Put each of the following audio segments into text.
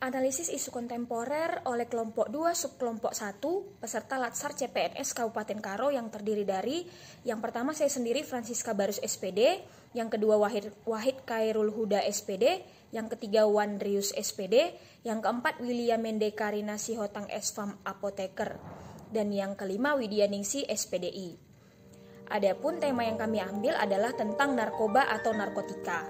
Analisis isu kontemporer oleh kelompok 2 subkelompok 1 peserta Latsar CPNS Kabupaten Karo yang terdiri dari yang pertama saya sendiri Francisca Barus SPD, yang kedua Wahid Khairul Huda SPD, yang ketiga Wandrius SPD, yang keempat William Mende Karina Sihotang Esfam Apoteker, dan yang kelima Widya Ningsi SPDI. Adapun tema yang kami ambil adalah tentang narkoba atau narkotika.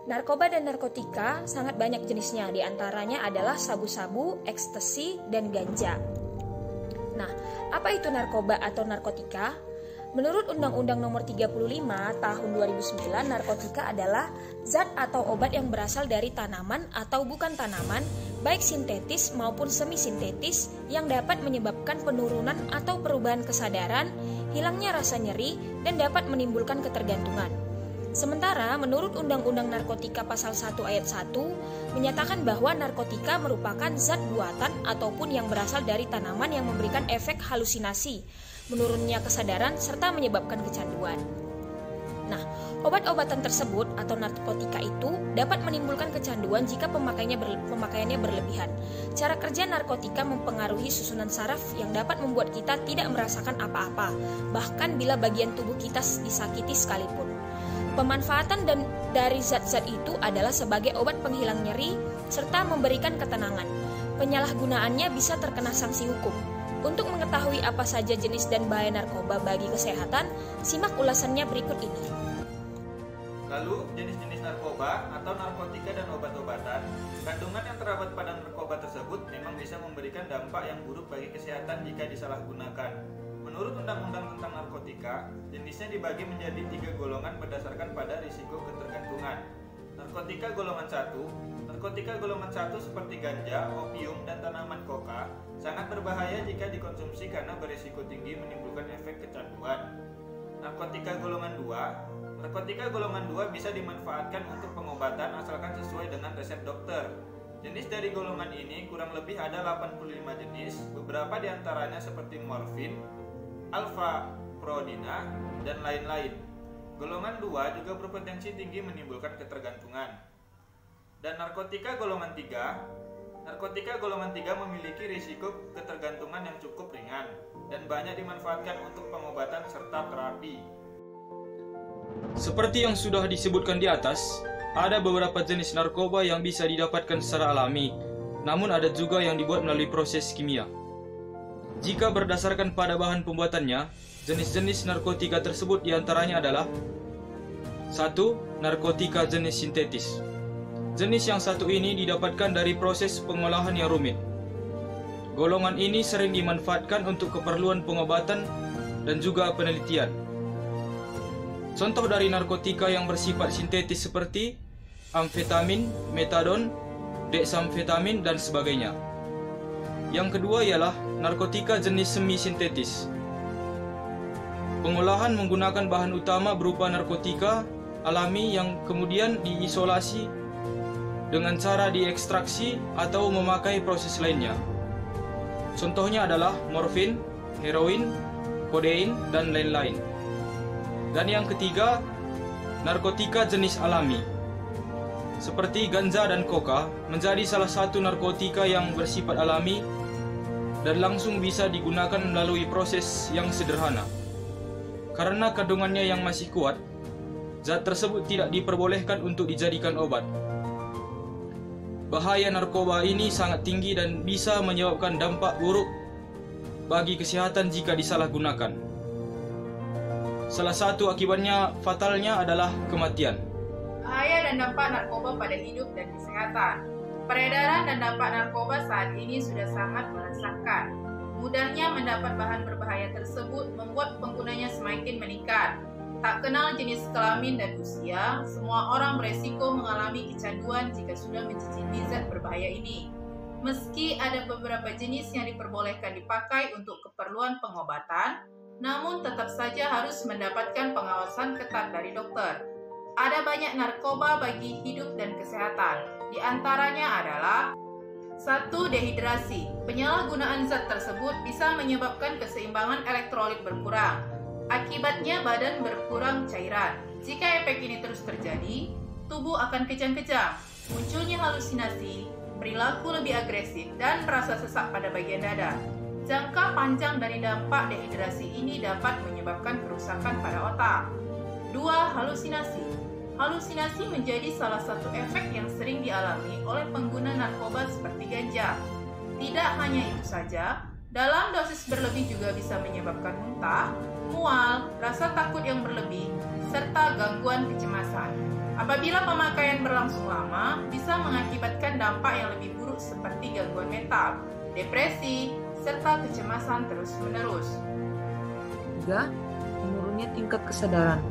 Narkoba dan narkotika sangat banyak jenisnya, diantaranya adalah sabu-sabu, ekstasi, dan ganja. Nah, apa itu narkoba atau narkotika? Menurut Undang-Undang Nomor 35 Tahun 2009, narkotika adalah zat atau obat yang berasal dari tanaman atau bukan tanaman, baik sintetis maupun semi-sintetis, yang dapat menyebabkan penurunan atau perubahan kesadaran, hilangnya rasa nyeri, dan dapat menimbulkan ketergantungan. Sementara menurut Undang-Undang Narkotika Pasal 1 Ayat 1 menyatakan bahwa narkotika merupakan zat buatan ataupun yang berasal dari tanaman yang memberikan efek halusinasi, menurunnya kesadaran, serta menyebabkan kecanduan. Nah, obat-obatan tersebut atau narkotika itu dapat menimbulkan kecanduan jika pemakaiannya berlebihan. Cara kerja narkotika mempengaruhi susunan saraf yang dapat membuat kita tidak merasakan apa-apa, bahkan bila bagian tubuh kita disakiti sekalipun. Pemanfaatan dari zat-zat itu adalah sebagai obat penghilang nyeri serta memberikan ketenangan. Penyalahgunaannya bisa terkena sanksi hukum. Untuk mengetahui apa saja jenis dan bahaya narkoba bagi kesehatan, simak ulasannya berikut ini. Lalu, jenis-jenis narkoba atau narkotika dan obat-obatan, kandungan yang terdapat pada narkoba tersebut memang bisa memberikan dampak yang buruk bagi kesehatan jika disalahgunakan. Menurut Undang-Undang tentang Narkotika, jenisnya dibagi menjadi 3 golongan berdasarkan pada risiko ketergantungan. Narkotika golongan 1. Narkotika golongan 1 seperti ganja, opium, dan tanaman koka sangat berbahaya jika dikonsumsi karena berisiko tinggi menimbulkan efek kecanduan. Narkotika golongan 2. Narkotika golongan 2 bisa dimanfaatkan untuk pengobatan asalkan sesuai dengan resep dokter. Jenis dari golongan ini kurang lebih ada 85 jenis, beberapa diantaranya seperti morfin, alfa-prodina, dan lain-lain. Golongan 2 juga berpotensi tinggi menimbulkan ketergantungan. Dan narkotika golongan 3. Narkotika golongan 3 memiliki risiko ketergantungan yang cukup ringan dan banyak dimanfaatkan untuk pengobatan serta terapi. Seperti yang sudah disebutkan di atas, ada beberapa jenis narkoba yang bisa didapatkan secara alami, namun ada juga yang dibuat melalui proses kimia. Jika berdasarkan pada bahan pembuatannya, jenis-jenis narkotika tersebut diantaranya adalah 1. Narkotika jenis sintetis. Jenis yang satu ini didapatkan dari proses pengolahan yang rumit. Golongan ini sering dimanfaatkan untuk keperluan pengobatan dan juga penelitian. Contoh dari narkotika yang bersifat sintetis seperti amfetamin, metadon, deksamfetamin, dan sebagainya. Yang kedua ialah narkotika jenis semi-sintetis. Pengolahan menggunakan bahan utama berupa narkotika alami yang kemudian diisolasi dengan cara diekstraksi atau memakai proses lainnya. Contohnya adalah morfin, heroin, kodein, dan lain-lain. Dan yang ketiga, narkotika jenis alami. Seperti ganja dan koka menjadi salah satu narkotika yang bersifat alami dan langsung bisa digunakan melalui proses yang sederhana. Karena kandungannya yang masih kuat, zat tersebut tidak diperbolehkan untuk dijadikan obat. Bahaya narkoba ini sangat tinggi dan bisa menyebabkan dampak buruk bagi kesehatan jika disalahgunakan. Salah satu akibatnya fatalnya adalah kematian. Bahaya dan dampak narkoba pada hidup dan kesehatan. Peredaran dan dampak narkoba saat ini sudah sangat meresahkan. Mudahnya mendapat bahan berbahaya tersebut membuat penggunanya semakin meningkat. Tak kenal jenis kelamin dan usia, semua orang beresiko mengalami kecanduan jika sudah mencicipi zat berbahaya ini. Meski ada beberapa jenis yang diperbolehkan dipakai untuk keperluan pengobatan, namun tetap saja harus mendapatkan pengawasan ketat dari dokter. Ada banyak narkoba bagi hidup dan kesehatan. Di antaranya adalah 1. Dehidrasi. Penyalahgunaan zat tersebut bisa menyebabkan keseimbangan elektrolit berkurang. Akibatnya badan berkurang cairan. Jika efek ini terus terjadi, tubuh akan kejang-kejang, munculnya halusinasi, perilaku lebih agresif, dan rasa sesak pada bagian dada. Jangka panjang dari dampak dehidrasi ini dapat menyebabkan kerusakan pada otak. 2. Halusinasi. Halusinasi menjadi salah satu efek yang sering dialami oleh pengguna narkoba seperti ganja. Tidak hanya itu saja, dalam dosis berlebih juga bisa menyebabkan muntah, mual, rasa takut yang berlebih, serta gangguan kecemasan. Apabila pemakaian berlangsung lama, bisa mengakibatkan dampak yang lebih buruk seperti gangguan mental, depresi, serta kecemasan terus-menerus. 3. Menurunnya tingkat kesadaran.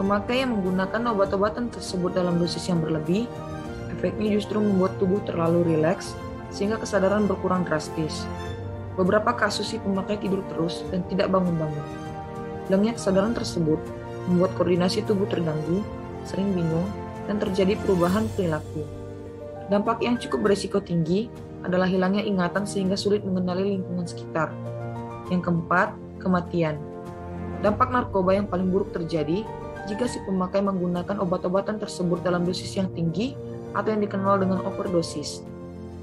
Pemakai yang menggunakan obat-obatan tersebut dalam dosis yang berlebih, efeknya justru membuat tubuh terlalu rileks, sehingga kesadaran berkurang drastis. Beberapa kasus si pemakai tidur terus dan tidak bangun-bangun. Hilangnya kesadaran tersebut membuat koordinasi tubuh terganggu, sering bingung, dan terjadi perubahan perilaku. Dampak yang cukup berisiko tinggi adalah hilangnya ingatan sehingga sulit mengenali lingkungan sekitar. Yang keempat, kematian. Dampak narkoba yang paling buruk terjadi jika si pemakai menggunakan obat-obatan tersebut dalam dosis yang tinggi atau yang dikenal dengan overdosis.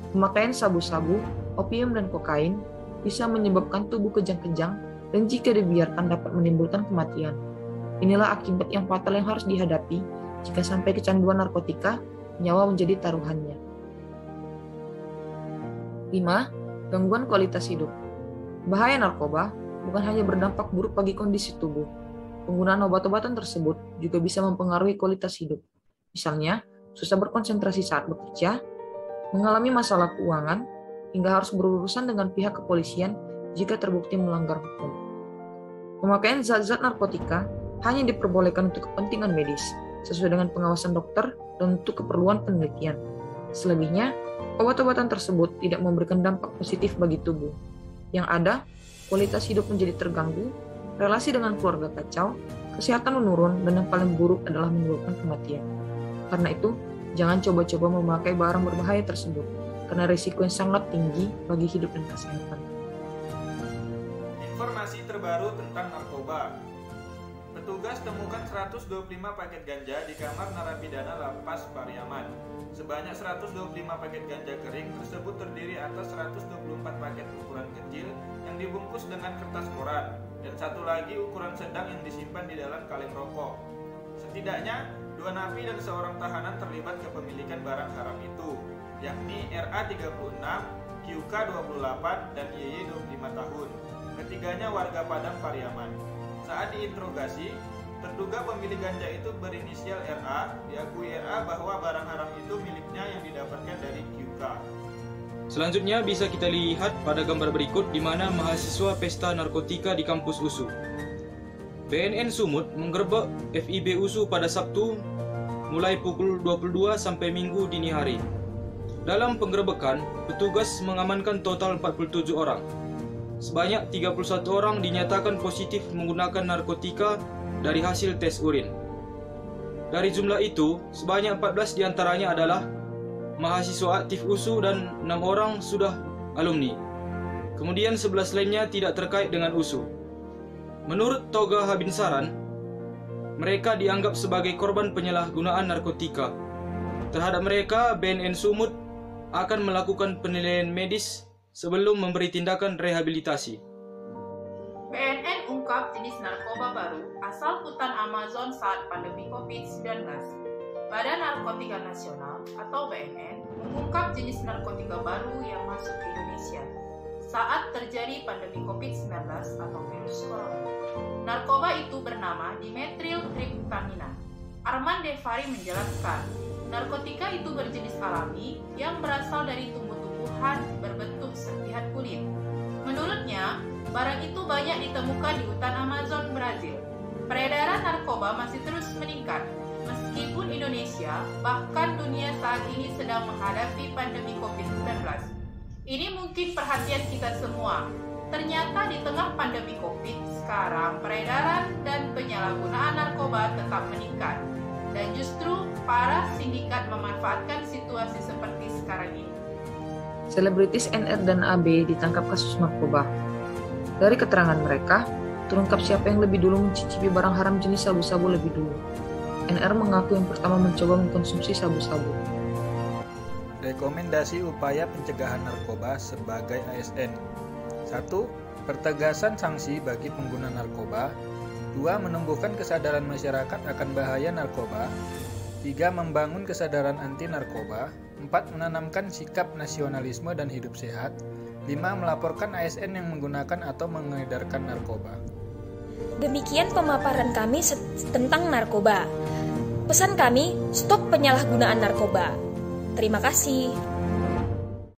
Pemakaian sabu-sabu, opium, dan kokain bisa menyebabkan tubuh kejang-kejang dan jika dibiarkan dapat menimbulkan kematian. Inilah akibat yang fatal yang harus dihadapi jika sampai kecanduan narkotika, nyawa menjadi taruhannya. 5. Gangguan kualitas hidup. Bahaya narkoba bukan hanya berdampak buruk bagi kondisi tubuh. Penggunaan obat-obatan tersebut juga bisa mempengaruhi kualitas hidup. Misalnya, susah berkonsentrasi saat bekerja, mengalami masalah keuangan, hingga harus berurusan dengan pihak kepolisian jika terbukti melanggar hukum. Pemakaian zat-zat narkotika hanya diperbolehkan untuk kepentingan medis, sesuai dengan pengawasan dokter dan untuk keperluan penelitian. Selebihnya, obat-obatan tersebut tidak memberikan dampak positif bagi tubuh. Yang ada, kualitas hidup menjadi terganggu, relasi dengan keluarga kacau, kesehatan menurun, dan yang paling buruk adalah menyebabkan kematian. Karena itu, jangan coba-coba memakai barang berbahaya tersebut, karena risiko yang sangat tinggi bagi hidup dan kesehatan. Informasi terbaru tentang narkoba. Petugas temukan 125 paket ganja di kamar narapidana Lapas Pariaman. Sebanyak 125 paket ganja kering tersebut terdiri atas 124 paket ukuran kecil yang dibungkus dengan kertas koran, dan satu lagi ukuran sedang yang disimpan di dalam kaleng rokok. Setidaknya, 2 napi dan seorang tahanan terlibat kepemilikan barang haram itu, yakni RA 36, QK 28, dan YY 25 tahun. Ketiganya warga Padang Pariaman. Saat diinterogasi, terduga pemilik ganja itu berinisial RA, diakui RA bahwa barang haram itu miliknya yang didapatkan dari QK. Selanjutnya bisa kita lihat pada gambar berikut di mana mahasiswa pesta narkotika di kampus USU. BNN Sumut menggerebek FIB USU pada Sabtu mulai pukul 22 sampai Minggu dini hari. Dalam penggerebekan, petugas mengamankan total 47 orang. Sebanyak 31 orang dinyatakan positif menggunakan narkotika dari hasil tes urin. Dari jumlah itu, sebanyak 14 diantaranya adalah mahasiswa aktif USU dan 6 orang sudah alumni. Kemudian 11 lainnya tidak terkait dengan USU. Menurut Toga Habinsaran, mereka dianggap sebagai korban penyalahgunaan narkotika. Terhadap mereka, BNN Sumut akan melakukan penilaian medis sebelum memberi tindakan rehabilitasi. BNN ungkap jenis narkoba baru asal hutan Amazon saat pandemi COVID-19. Badan Narkotika Nasional atau BNN mengungkap jenis narkotika baru yang masuk ke Indonesia saat terjadi pandemi COVID-19 atau virus corona. Narkoba itu bernama dimethyltryptamina. Arman Devari menjelaskan, narkotika itu berjenis alami yang berasal dari tumbuh-tumbuhan berbentuk serpihan kulit. Menurutnya, barang itu banyak ditemukan di hutan Amazon, Brazil. Peredaran narkoba masih terus meningkat. Meskipun Indonesia, bahkan dunia saat ini sedang menghadapi pandemi COVID-19. Ini mungkin perhatian kita semua. Ternyata di tengah pandemi COVID, sekarang peredaran dan penyalahgunaan narkoba tetap meningkat. Dan justru para sindikat memanfaatkan situasi seperti sekarang ini. Selebritis NR dan AB ditangkap kasus narkoba. Dari keterangan mereka, terungkap siapa yang lebih dulu mencicipi barang haram jenis sabu-sabu lebih dulu. NR mengaku yang pertama mencoba mengkonsumsi sabu-sabu. Rekomendasi upaya pencegahan narkoba sebagai ASN. 1. Pertegasan sanksi bagi pengguna narkoba. 2. Menumbuhkan kesadaran masyarakat akan bahaya narkoba. 3. Membangun kesadaran anti narkoba. 4. Menanamkan sikap nasionalisme dan hidup sehat. 5. Melaporkan ASN yang menggunakan atau mengedarkan narkoba. Demikian pemaparan kami tentang narkoba. Pesan kami, stop penyalahgunaan narkoba. Terima kasih.